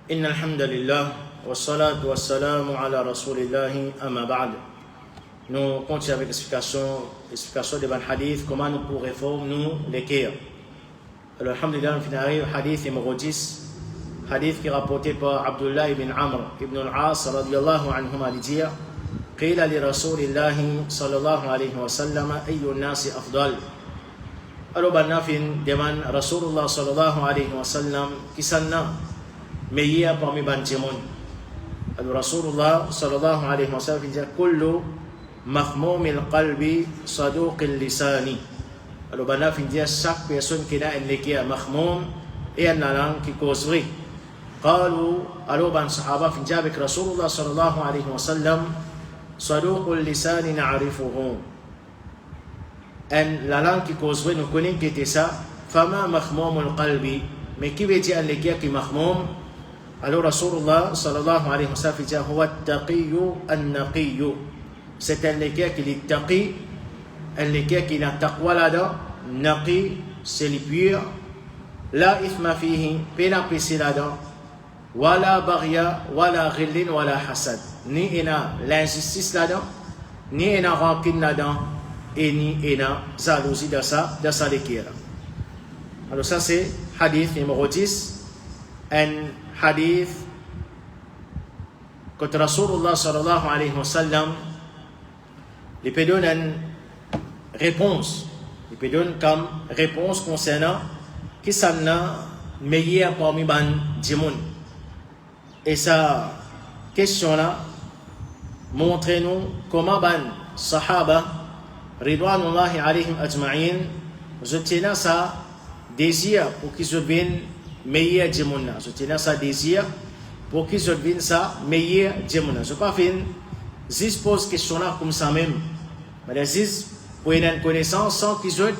إن الحمد لله والصلاة والسلام على رسول الله أما بعد. Nous continuons avec l'explication de ban hadith, comment nous pourrons réformer nous l'équerre. Alors, alhamdulillah, nous finirons le hadith numéro 10, hadith qui est rapporté par Abdullah ibn Amr ibn al-As radiyallahu anhuma dit dire قيل لرسول الله صلى الله عليه وسلم أي الناس أفضل. Alors, ban nafin demande Rasulullah sallallahu alayhi wa sallam qui s'en meilleur parmi ban timon. Alors Rasulullah sallallahu alayhi wa sallam dit kullu mahmoum al-qalbi saduq al-lisani. Alors ban nafin dit chaque personne qui a un équerre mahmoum et un langue qui cause vrai. قالوا alors ban sahaba fin dit avec Rasulullah sallallahu alayhi wa sallam saduq al-lisani na'rifuhu. La langue qui cause vrai nous connaissons qui était ça. Fama mahmoum al-qalbi. Mais qui veut dire un équerre qui mahmoum? Alors Rasulullah sallallahu alayhi wa sallam dit huwa at-taqiyyu an-naqiyyu. C'est un équerre qui est taqi, un équerre qui n'a taqwa là-dedans. Naqi, c'est le pur. La ithma fihi, pena pisi là-dedans. Wala baghya, wala ghillin, wala hasad. Ni ina l'injustice là-dedans, ni ina rancune là-dedans, et ni ina jalousie dans ça l'équerre. Alors ça c'est hadith numéro 10. Un hadith que Rasulullah sallallahu alayhi wa sallam il peut donner une réponse. Il peut donner comme réponse concernant qui s'en a meilleur parmi ban djimoun. Et sa question là montre-nous comment ban sahaba ridwanullahi alayhim ajma'in je tiens ça désir pour qu'ils deviennent meilleur djimoun. Je tiens ça désir pour qu'ils deviennent ça meilleur djimoun. Je ne pas faire juste pose question là comme ça même. Mais juste pour une connaissance sans qu'ils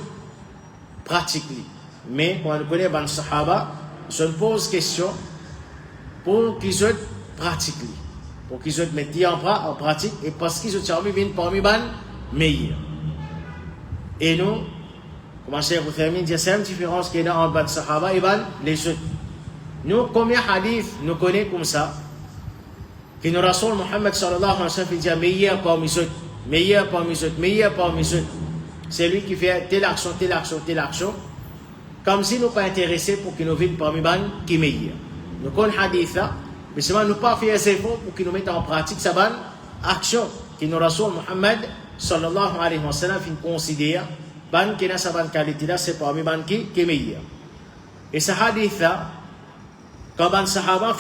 pratiquent. Mais quand on connaît ban sahaba, je pose question pour qu'ils pratiquent. Pour qu'ils mettent en pratique et parce qu'ils viennent parmi ban meilleurs. Et nous, comment c'est vous terminer dire c'est une différence qu'il y a entre ban sahaba et ban les autres. Nous combien hadith nous connaissons comme ça que nous Rasul Muhammad sallallahu alayhi wa sallam dit meilleur parmi les autres, meilleur parmi les autres, meilleur parmi les autres. C'est lui qui fait telle action, telle action, telle action. Comme si nous pas intéressés pour qu'il nous vienne parmi ban qui meilleur. Nous connaissons hadith là, mais seulement nous pas faire ces efforts pour qu'ils nous mettent en pratique sa ban action que nous Rasul Muhammad sallallahu alayhi wa sallam considère ban qui n'a sa ban qualité là c'est parmi ban qui est meilleur. Et ce hadith là quand ban sahaba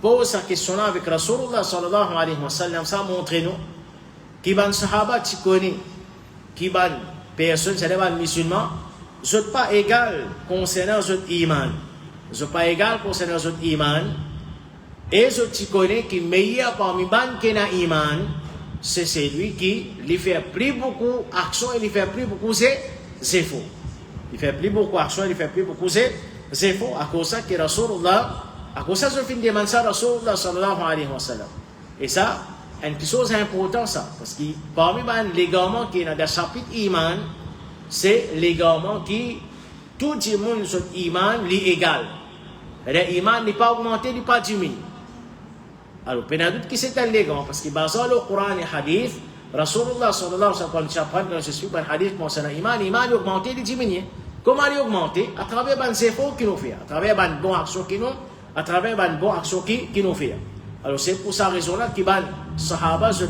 pose sa question là avec Rasulullah sallallahu alayhi wa sallam, ça montre nous qui ban sahaba tu connais qui ban personne c'est des ban musulmans je pas égal concernant notre iman, je pas égal concernant notre iman et je tu connais qui meilleur parmi ban qui n'a iman c'est celui qui lui fait plus beaucoup action et lui fait plus beaucoup c'est faux. Il fait plus beaucoup action, il fait plus beaucoup c'est faux. À cause ça que Rasulullah, à cause ça je finis de demander ça Rasulullah sallallahu alayhi wa sallam. Et ça, une chose importante ça, parce que parmi les légalement qui est dans le chapitre iman, c'est légalement qui tout le monde sur iman est égal. L'iman n'est pas augmenté, n'est pas diminué. Alors, il y a doute qui c'est un légalement, parce que basé le Coran et Hadith, Rasulullah sallallahu alayhi wa sallam, quand je suis dans le Hadith concernant l'iman est augmenté, il est diminué. Comment il est augmenté? À travers les efforts qu'il nous fait, à travers les bonnes actions qu'il nous à travers les bonnes actions qu'il nous fait. Alors c'est pour sa raison-là que les sahaba se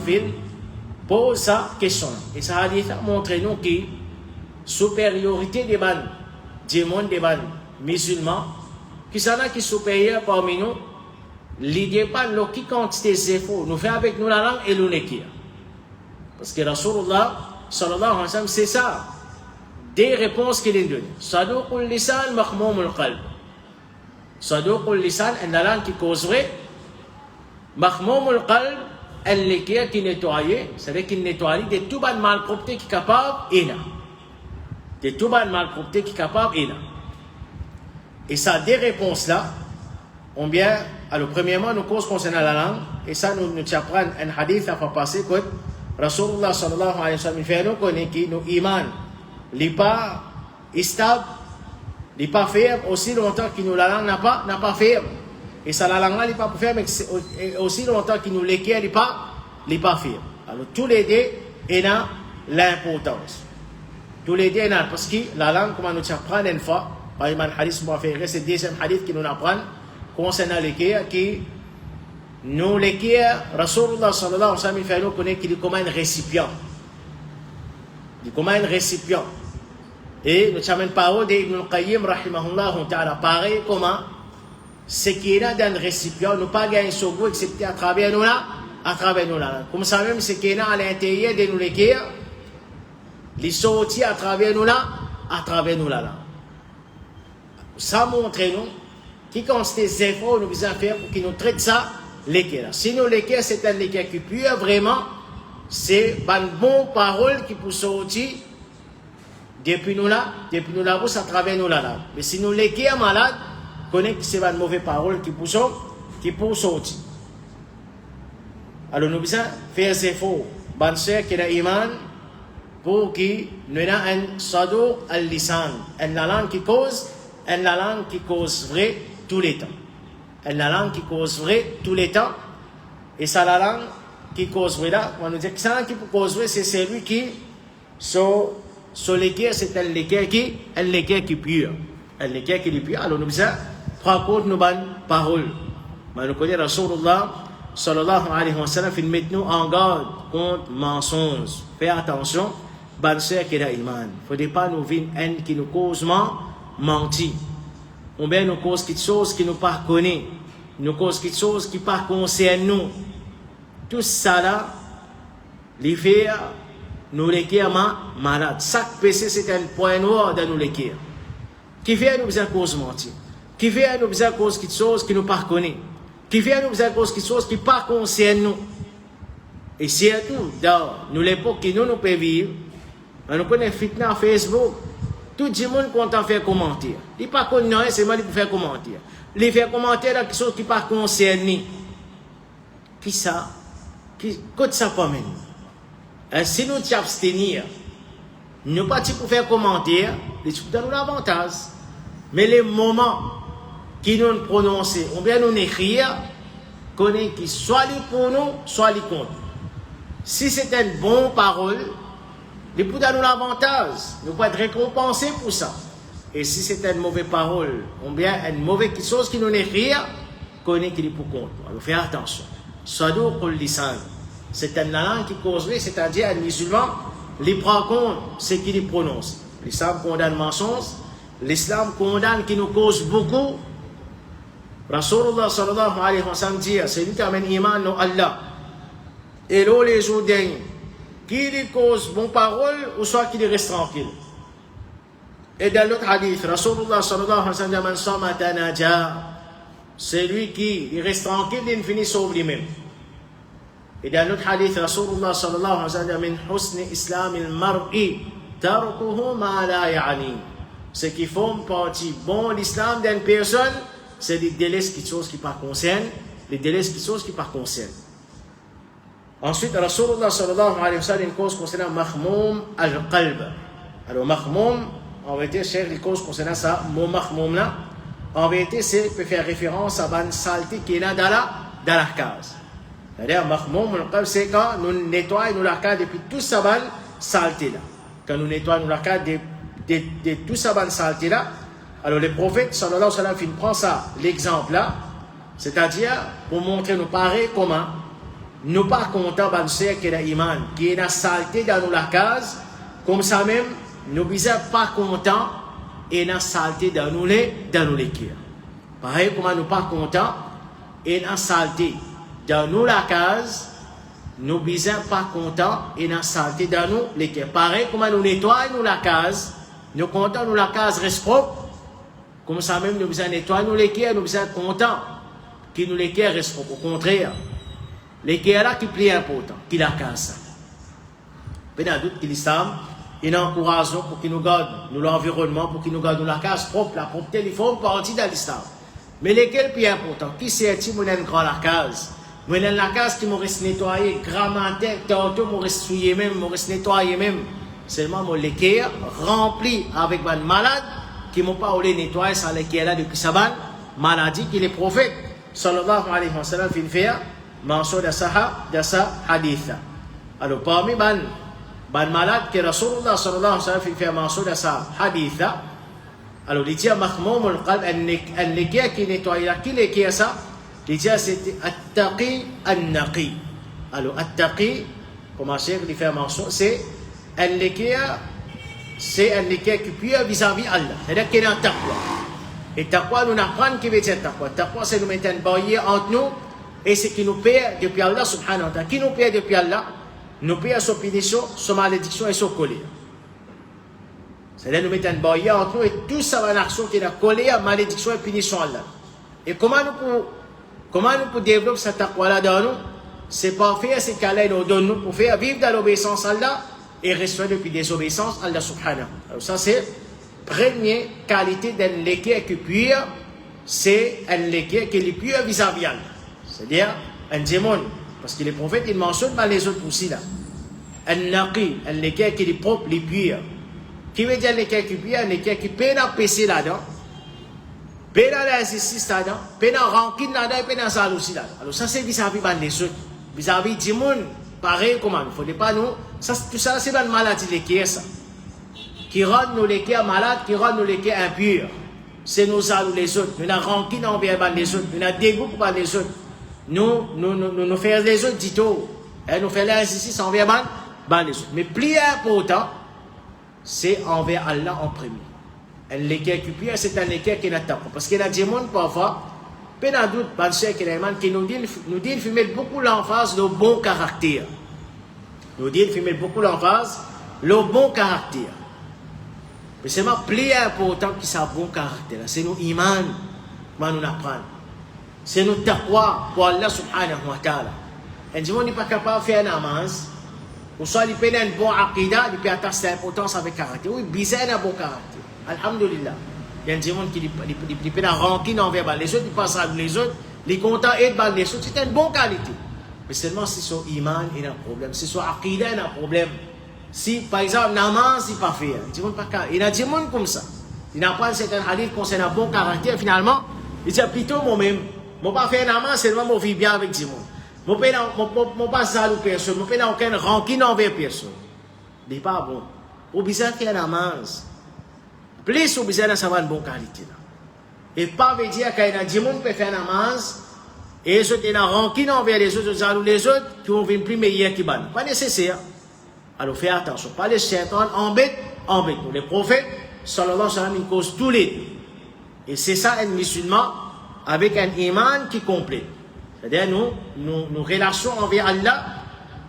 pose sa question. Et ça a dit montre nous que la supériorité des bonnes, du monde des bonnes musulmans, qui sont là qui sont supérieurs parmi nous, l'idée pas de qui quantité d'efforts nous fait avec nous la langue et l'unékia. Parce que Rasulullah sallallahu alayhi wa sallam, c'est ça. Des réponses qu'il est donné. Saduqul lisan, mahmoumul qalb. Saduqul lisan, une langue qui cause vrai. Mahmoumul qalb, un l'équerre qui nettoie, c'est-à-dire qu'il nettoie de tout ban malpropreté qui est capable, et là. De tout ban malpropreté qui est capable, et là. Et ça, des réponses là, on bien, alors premièrement, nous causes concernant la langue, et ça, nous apprendre un hadith à faire passer que Rasulullah sallallahu alayhi wa sallam, il fait nous connaître que nous iman, n'est pas stable, n'est pas ferme aussi longtemps que nous la langue n'a pas ferme. Et ça, la langue là, il n'est pas pour faire, mais aussi longtemps qu'il nous l'équerre, il n'est pas fait. Alors, tous les deux, il a l'importance. Tous les deux, il a, parce que la langue, comment nous apprend une fois, par exemple, le hadith, c'est le deuxième hadith qui nous apprend concernant l'équerre, qui nous l'équerre, Rasulullah sallallahu alayhi wa sallam, il fait nous connaître qu'il est comme un récipient. Il est comme un récipient. Et nous avons une parole d'Ibn al-Qayyim, rahimahullah, ta'ala, pareil, comment ce qui est là dans le récipient, nous pas gagner ce goût, excepté à travers nous là, Comme ça même, ce qui est là à l'intérieur de nous l'équerre, les sortir à travers nous là. Ça montre nous, qui consiste des efforts nous besoin faire pour qu'il nous traite ça, l'équerre. Sinon, l'équerre, c'est un équerre qui pue, vraiment, c'est une bonne parole qui peut sortir depuis nous là, à travers nous là. Mais si nous l'équerre malade, connaît que c'est une mauvaise parole qui peut sortir. Alors nous besoin faire des efforts. Bonne sœur qui a iman pour qu'il nous ait un sadour al-lisan, une langue qui cause vrai tous les temps. Une langue qui cause vrai tous les temps. Et ça, la langue qui cause vrai là, on nous dit que ça, qui cause vrai, c'est celui qui, sur l'équerre, c'est un équerre qui pure. Un équerre qui est pure. Alors nous besoin prendre compte de nos bonnes paroles. Mais nous connaissons Rasulullah sallallahu alayhi wa sallam, il met nous en garde contre mensonges. Fais attention, bonne sœur qui a iman. Il ne faut pas nous vivre une qui nous cause mentir. Ou bien nous cause quelque chose qui nous pas connaît. Nous cause quelque chose qui pas concerne nous. Tout ça là, les faire, nous l'équerre malade. Chaque péché c'est un point noir dans nous l'équerre. Qui fait nous besoin cause mentir. Qui fait nous besoin cause quelque chose qui nous pas connaît. Qui vient nous besoin cause quelque chose qui pas concerne nous. Et surtout, dans l'époque que nous pouvons vivre, nous connaissons fitna Facebook, tout le monde content faire commentaire. Il n'est pas connu, c'est moi qui peut faire commentaire. Il fait commentaire dans quelque chose qui pas concerné. Qui ça? Qu'est-ce ça pour nous? Si nous nous abstenir, nous pas pour faire commentaire, nous donne l'avantage. Mais les moments qui nous prononcent, ou bien nous écrire, connaît qui soit pour nous, soit contre. Si c'est une bonne parole, nous pouvons donner l'avantage, nous pouvons être récompensés pour ça. Et si c'est une mauvaise parole, ou bien une mauvaise chose qui nous écrire, connaît qu'il est pour contre. Alors faites attention. Sadour pour le lisan. C'est une langue qui causerait, c'est-à-dire un musulman, il prend compte ce qu'il prononce. L'islam condamne le mensonge, l'islam condamne qui nous cause beaucoup. Rasulullah sallallahu alayhi wa sallam dit, c'est lui qui amène iman non Allah. Et là, les jours derniers, qui lui cause bonne parole ou soit qu'il reste tranquille. Et dans l'autre hadith, Rasulullah sallallahu alayhi wa sallam dit, man samata naja, c'est lui qui reste tranquille et il finit sauve lui-même. Et dans l'autre hadith, Rasulullah sallallahu alayhi wa sallam dit, min husni islam il-mar'i tarkuhu ma la ya'ni. Ce qui forme partie bon l'islam d'une personne, c'est les délais quelque chose qui par concerne, les délais quelque chose qui par concerne. Ensuite, Rasulullah sallallahu alayhi wa sallam, une cause concernant mahmoum al-qalb. Alors, mahmoum, en vérité, c'est une cause concernant ça, mon mahmoum là, en vérité, c'est peut faire référence à une saleté qui est là dans la case. C'est-à-dire, mahmoum al-qalb, c'est quand nous nettoyons la case depuis tout ça, bonne saleté là. Quand nous nettoyons la case de tout ça, bonne saleté là, alors le prophète sallallahu alayhi wa sallam il prend ça, l'exemple là, c'est-à-dire pour montrer nous pareil comment nous pas contents de ce qui est l'iman, qui est la saleté dans la case, comme ça même nous ne sommes pas contents et la saleté dans nous les cœurs. Pareil comment nous pas contents et la saleté dans nous la case, nous ne sommes pas contents et la saleté dans nous les cœurs. Pareil comment nous nettoyons la case, nous contents nous la case reste propre. Comme ça même, nous besoin nettoyer nous les cœurs, nous besoin contents que nous les cœurs restent au contraire. Les cœurs là qui est plus important, qui la casse. Mais dans doute que l'islam, il encourage pour qu'il nous garde nous l'environnement, pour qu'il nous garde la case propre, la propreté, il faut partie dans l'islam. Mais lesquels plus important, qui c'est-il qui nous grand la case? Nous la case qui nous reste nettoyer, grammaire, tantôt nous reste souiller même, nous reste nettoyer même. Seulement mon les cœurs remplis avec une malade qui m'ont pas oublié nettoyer ça les qui est là depuis sa maladie qui les prophètes sallallahu alayhi wa sallam fin fait mention de sa hadith. Alors parmi ban malade que Rasulullah sallallahu alayhi wa sallam fin fait mention de sa hadith. Alors il dit mahmoum al-qalb an-nikia qui nettoie qui est ça? Il dit c'est at-taqi an-naqi. Alors at-taqi comment dire il fait mention c'est an-nikia c'est an-nikia qui pue vis-à-vis Allah. C'est-à-dire qu'il y a un taqwa. Et taqwa, nous apprend qui veut dire taqwa. Taqwa, c'est nous mettre une barrière entre nous et ce qui nous paie depuis Allah subhanahu wa ta'ala. Qui nous paie depuis Allah? Nous paie son punition, son malédiction et son colère. C'est-à-dire nous mettre une barrière entre nous et tout ça va une action qui est la colère, malédiction et punition Allah. Et comment nous pouvons développer cette taqwa-là dans nous? C'est pas faire ce qu'Allah nous donne nous pour faire vivre dans l'obéissance à Allah et rester depuis désobéissance à Allah subhanahu. Alors ça c'est première qualité d'un l'équerre qui pur, c'est un l'équerre qui est pur vis-à-vis Allah. C'est-à-dire un démon. Parce que les prophètes, ils mentionnent pas les autres aussi là. Un naqi, un l'équerre qui est propre, les pur. Qui veut dire l'équerre qui est pur? Un l'équerre qui peut pas pécher là-dedans, peut pas l'injustice là-dedans, peut pas rancune là-dedans, peut pas jalousie là-dedans. Alors ça c'est vis-à-vis les autres. Vis-à-vis du monde, pareil comment. Il ne faut pas nous. Ça, tout ça c'est une maladie l'équerre ça. Qui rend nos l'équerre malades, qui rend nos l'équerre impurs. C'est nous les autres. Nous avons rancune envers les autres. Nous avons dégoût pour les autres. Nous faisons les autres dito. Nous faisons l'injustice envers les autres. Mais plus important, c'est envers Allah en premier. Un l'équerre qui pire, c'est un l'équerre qui n'attaque pas. Parce qu'il y a des gens parfois, peu d'un doute, qui nous disent fumer beaucoup l'emphase le bon caractère. Nous disent fumer beaucoup l'emphase le bon caractère. Mais c'est ma plus important qui soit bon caractère. C'est nos iman, que nous apprenons. C'est nos taqwa pour Allah subhanahu wa ta'ala. Et du monde n'est pas capable de faire namaz. Ou soit il peut avoir un bon aqidah, il peut attacher l'importance avec caractère. Oui, bizarre un bon caractère. Alhamdulillah. Il y a des gens qui peut avoir rancune envers les autres, ils passent à les autres, les contents et les autres. C'est une bonne qualité. Mais seulement si son iman il a un problème, si son aqidah il a un problème. Si, par exemple, namaz, il n'est pas fait. Il y a des gens comme ça. Il n'a pas un certain hadith concernant un bon caractère. Finalement, il dit plutôt moi-même. Je ne pas faire namaz, seulement je vis bien avec des gens. Je ne pas salou personne. Je ne pas aucune rancune envers personne. Ce n'est pas bon. Au besoin faire namaz. Plus au besoin d'avoir une bonne qualité. Et pas veut dire qu'il y a des gens qui peuvent faire namaz. Et les autres, il y a rancune envers les autres, les autres qui vont venir plus meilleurs qui ban. Pas nécessaire. Alors fais attention, pas les shaitan embêtent. Les prophètes, sallallahu alayhi wa sallam, ils causent tous les deux. Et c'est ça un musulman avec un iman qui complète. C'est-à-dire nos relations envers Allah,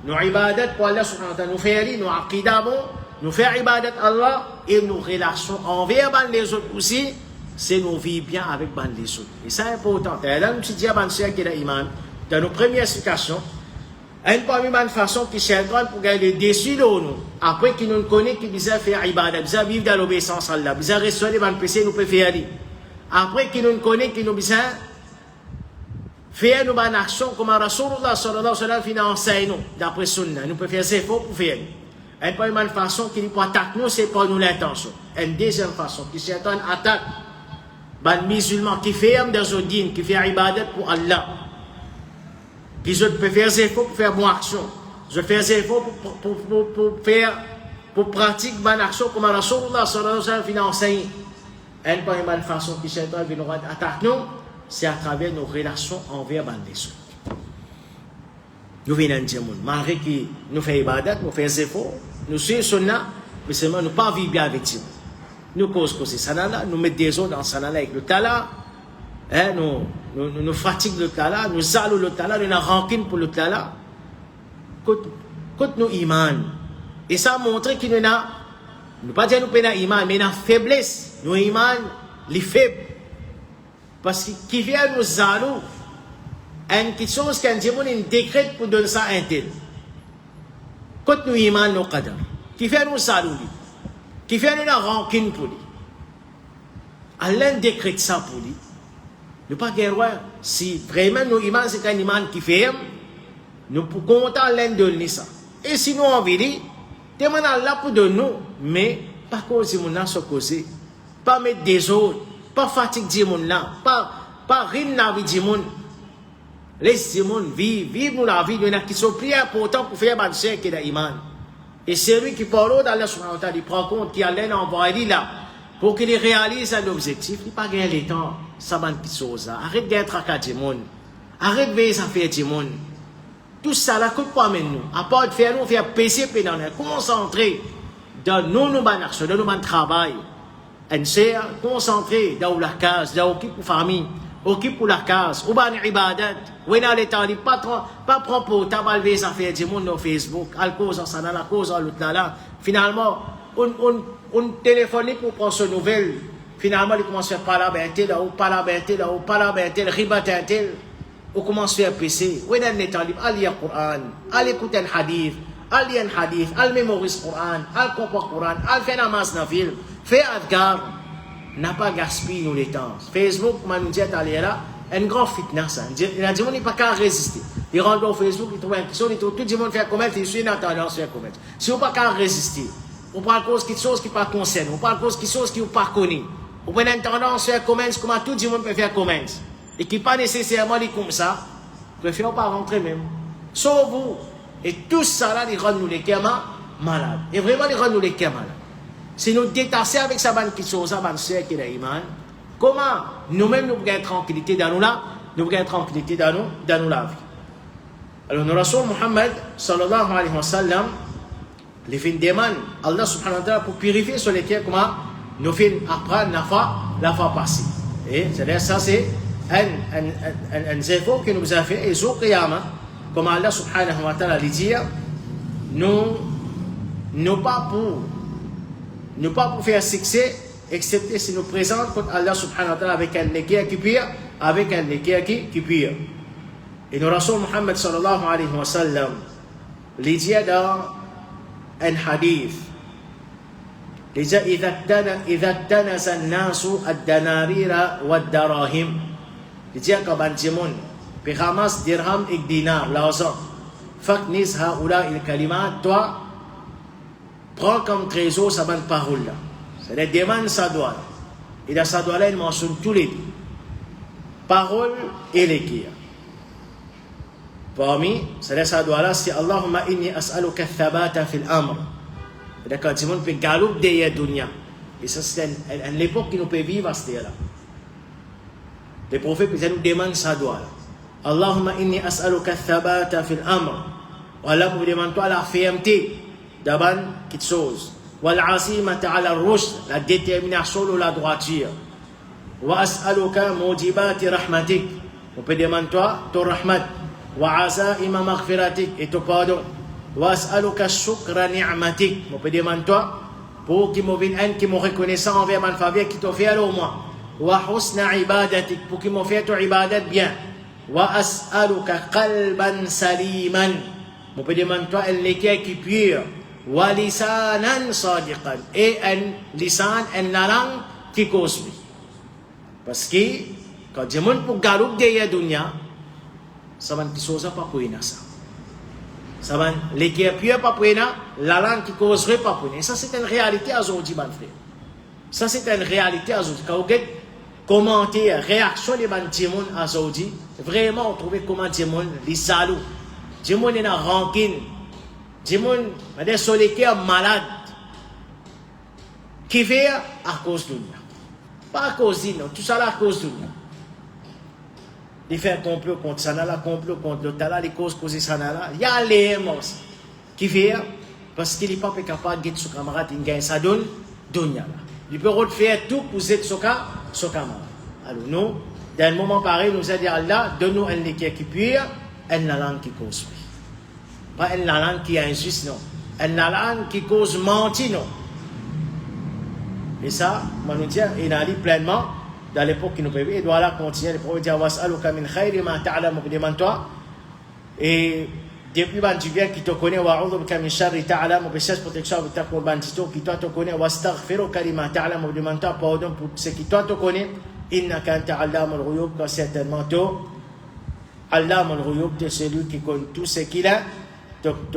nos ibadat pour Allah subhanahu wa ta'ala, nous faire nos aqidah bon, nous faire ibadat Allah et nos relations envers les autres aussi, c'est nos vies bien avec les autres. Et c'est important. Là, nous dit à qui est iman, dans nos premières explications, une parmi les façons qui shaitan pour gagner déçu de nous. Après qu'il nous connaît, qu'il bizarre faire ibadah, bizarre vivre dans l'obéissance à Allah, bizarre rester dans le péché, nous peut faire. Après qu'il nous connaît, qu'il nous bizarre faire nos bonnes actions comme Rasulullah sallallahu alayhi wa sallam nous d'après sunna, nous peut faire ses efforts pour faire. Une parmi les façons qui nous attaque nous, c'est pas nous l'intention. Une deuxième façon qui shaitan attaque les musulmans qui ferment dans un dîne, qui fait ibadah pour Allah. Puis je peux faire des efforts pour faire bonne action. Je fais des efforts pour pratiquer bonne action comme Rasulullah sallallahu alayhi wa sallam une bonne façon qui shaitan vient nous attaquer nous, c'est à travers nos relations envers les autres. Nous venons de dire, malgré que nous faisons ibadat, nous faisons des efforts, nous suivons sunna, mais seulement nous ne pas vivre bien avec eux. Nous causons sanala, nous mettons des autres dans sanala avec le tala. Nous fatiguons le tala, nous salons le tala, nous avons rancune pour le tala. Quand nous iman. Et ça montre qu'il nous a, nous pas dire nous avons iman, mais nous avons faiblesse. Nous iman, les faibles. Parce que qui vient nous salou, une chose qu'un démon décrète pour donner ça à un tel. Quand nous iman, nous qadar. Qui vient nous salou, qui vient nous rancune pour lui. Allah décrète ça pour lui. Nous pas guérir. Si vraiment nous iman c'est un iman qui ferme, nous pouvons compter l'un de ça. Et si nous en vérité, demandons Allah pour de nous, mais pas causer mon âme sur causer, pas mettre des autres, pas fatiguer mon âme, pas rime la vie du monde, Laisse le monde vivre la vie. Il y en a qui sont plus importants pour faire ce qui est l'iman. Et c'est lui qui parle d'Allah subhanahu wa ta'ala, il prend compte qu'il y a l'un envoyé là, pour qu'il réalise un objectif. Il n'y a pas gagné le temps, ça va une chose. Arrête d'être à du monde. Arrête de veiller à faire du monde. Tout ça là, coûte pas nous. À part de faire nous, faire PCP dans le concentrer dans nos actions, dans nos travail. On s'est concentré dans la case, dans la famille, occupe pour la case, ou ban ibadat, ou dans les temps, pas prendre pour tabaler ça faire du monde dans Facebook, à cause de ça, à cause de l'autre là. Finalement, on téléphone pour prendre ce nouvelle. Finalement, il commence à faire parler là, ou parler là, ou parler tel, ribater tel. On commence à faire PC. Ou dans les temps, allez lire le Coran, allez écouter un hadith, allez lire un hadith, allez mémoriser le Coran, allez comprendre le Coran, allez faire namaz nafil, faire adgar. N'a pas gaspillé nous les temps. Facebook, nous dit aller là, un grand fitness. Il a dit, on n'est pas qu'à résister. Il rentre dans Facebook, il trouve une question, tout le monde fait comment, il suit une tendance faire comment. Si on n'est pas qu'à résister, on parle cause quelque chose qui ne pas concerne, on parle cause quelque chose qui ne pas connu. On prend une tendance faire comment, comment tout le monde peut faire comment. Et qui n'est pas nécessairement comme ça, préférons pas rentrer même. Sauf vous. Et tout ça là, il rend nous les cœurs malades. Et vraiment, il rend nous les cœurs malades. Si nous détacher avec sa bonne chose, sa bonne sœur qui est l'Iman, comment nous-mêmes nous pouvons tranquillité dans nous là, nous pouvons tranquillité dans nous la vie. Alors, nous Rasul Muhammad sallallahu alayhi wa sallam, les fins demandent Allah subhanahu wa ta'ala pour purifier sur les cœurs, comment nous fins apprendre la fois passée. Et c'est-à-dire ça c'est un effort que nous avons fait et au qiyamah, comme Allah subhanahu wa ta'ala dit, nous pas pour faire succès, excepté si nous présentons contre Allah subhanahu wa ta'ala avec un équerre qui pire, avec un équerre qui pire. Et nous Rasul Muhammad sallallahu alayhi wa sallam, il dit dans un hadith, il dit إذا اكتنز الناس الدنانير والدراهم. Il dit quand un timon, puis ramasse dirham et dinar, l'argent, fakniz haoula il kalimat, toi, prends comme trésor sa bonne parole là. C'est-à-dire demande sa doigt. Et dans sa doigt là, il mentionne tous les deux. Parole et l'équerre. Parmi, c'est-à-dire sa doigt là, c'est Allahumma inni as'aluka thabata fil amr. C'est-à-dire quand tout le monde peut galoper derrière dunya. Et ça c'est une époque qui nous peut vivre à ce là. Les prophètes nous demandent sa doigt là. Allahumma inni as'aluka thabata fil amr. Allah nous demande toi la fermeté. D'abord, quelque chose. Wal-azimata ala rushd, la détermination de la droiture. Wa as'aluka mujibati rahmatik. On peut demander toi, ton rahmat. Wa azaima maghfiratik, et ton pardon. Wa as'aluka shukra ni'matik. On peut demander toi, pour qu'il m'ouvre un qui me reconnaissant envers ma faveur qui t'a fait alors moi. Wa husna ibadatik, pour qu'il m'ouvre ton ibadat bien. Wa as'aluka qalban saliman. On peut demander toi, un équerre qui pure. Wa lisanan sadiqan, et un lisan, une langue qui cause. Parce que quand je monte pour galouper derrière dunya, ça va quelque chose pas pour ça. Ça va l'équerre pure pas pour la langue qui causerait pas pour ça. C'est une réalité aujourd'hui, mon frère. Ça c'est une réalité aujourd'hui. Quand vous regardez commentaires, réactions des gens aujourd'hui, vraiment on trouve comment des gens les salauds, des gens qui ont rancune. Des gens sont les cœurs malades qui vivent à cause de nous. Pas à cause de nous, tout ça là à cause de nous. Ils font un complot contre ça, là, complot contre l'autre, là, les causes ça là. Il y a les morts qui vivent parce qu'il n'est pas capable de gagner son camarade, il gagne ça donne, il peut faire tout pour aider son camarade. Alors nous, dans un moment pareil, nous a dit Allah, donne-nous un équerre qui pure, une langue qui cause. Pas une langue qui est injuste, non. Une langue qui cause mentir, non. Et ça, on nous dit, il a dit pleinement, dans l'époque qui nous prévient, il doit là continuer. Le prophète dit, was'aluka min khayri ma ta'lamu, demande-toi. Et depuis tu viens qui te connaît, wa'udhuka min sharri ta'lamu, bi cherche protection avec ta corbantito, qui toi te connaît, wastaghfiruka lima ta'lamu, demande-toi pardon pour ce qui toi te connaît, innaka anta allamul ghuyub, car certainement toi, allamul ghuyub, c'est celui qui connaît tout ce qu'il a.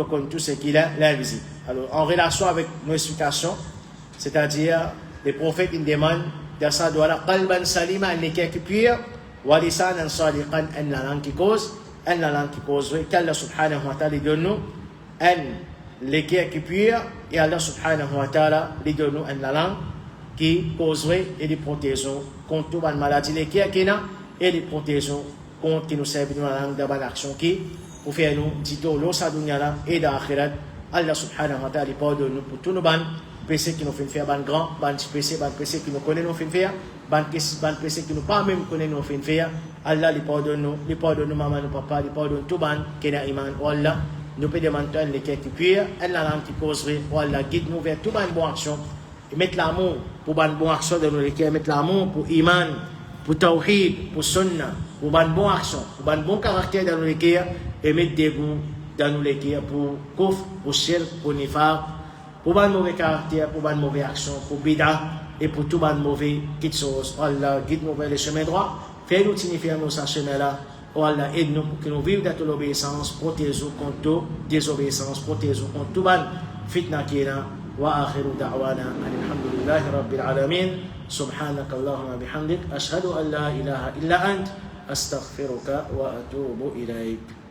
Comme tout ce qu'il a l'invisible. Alors, en relation avec nos explications, c'est-à-dire, les prophètes ils demandent dans sa doigt là, qalban salima, un équerre qui pure, wa lisanan sadiqan, une langue qui cause, une langue qui causerait, qu'Allah subhanahu wa ta'ala donne nous une l'équerre qui pure, et Allah subhanahu wa ta'ala donne nous une langue qui causerait et des protégeons contre toute maladie l'équerre qui n'a, et des protégeons contre qui nous servent de la langue de bonne action qui, pour faire nous, dit-on, l'eau sa dunya et dans l'akhirat, Allah subhanahu wa ta'ala pardonne nous pour tous nos ban péchés qui nous font faire ban grand, ban péchés qui nous connaissent nous font faire, ban péchés qui nous pas même connaissent nous font faire. Allah les pardonne nous maman nous papa, les pardonne tout ban qui n'a iman. Allah nous peut demander les qui pure, elle la langue qui causerait. Allah guide nous vers tout ban bonne action. Et mettre l'amour pour ban bonne action dans nos cœurs, mettre l'amour pour iman, pour tawhid, pour sunnah, pour ban bonne action, pour ban bon caractère dans nos cœurs et mettre des goûts dans nos cœurs pour kufr, pour shirk, pour nifaq, pour ban mauvais caractère, pour ban mauvaise action, pour bid'a et pour tout ban mauvais petites choses. Allah guide nous vers le chemin droit, fais-nous signifier nous ce chemin-là. Oh Allah, aide-nous pour que nous vivions dans toute l'obéissance, protège-nous contre toute désobéissance, protège-nous contre tout ban fitna qui est là. وآخر دعوانا أن الحمد لله رب العالمين سبحانك اللهم بحمدك أشهد أن لا إله إلا أنت أستغفرك وأتوب إليك.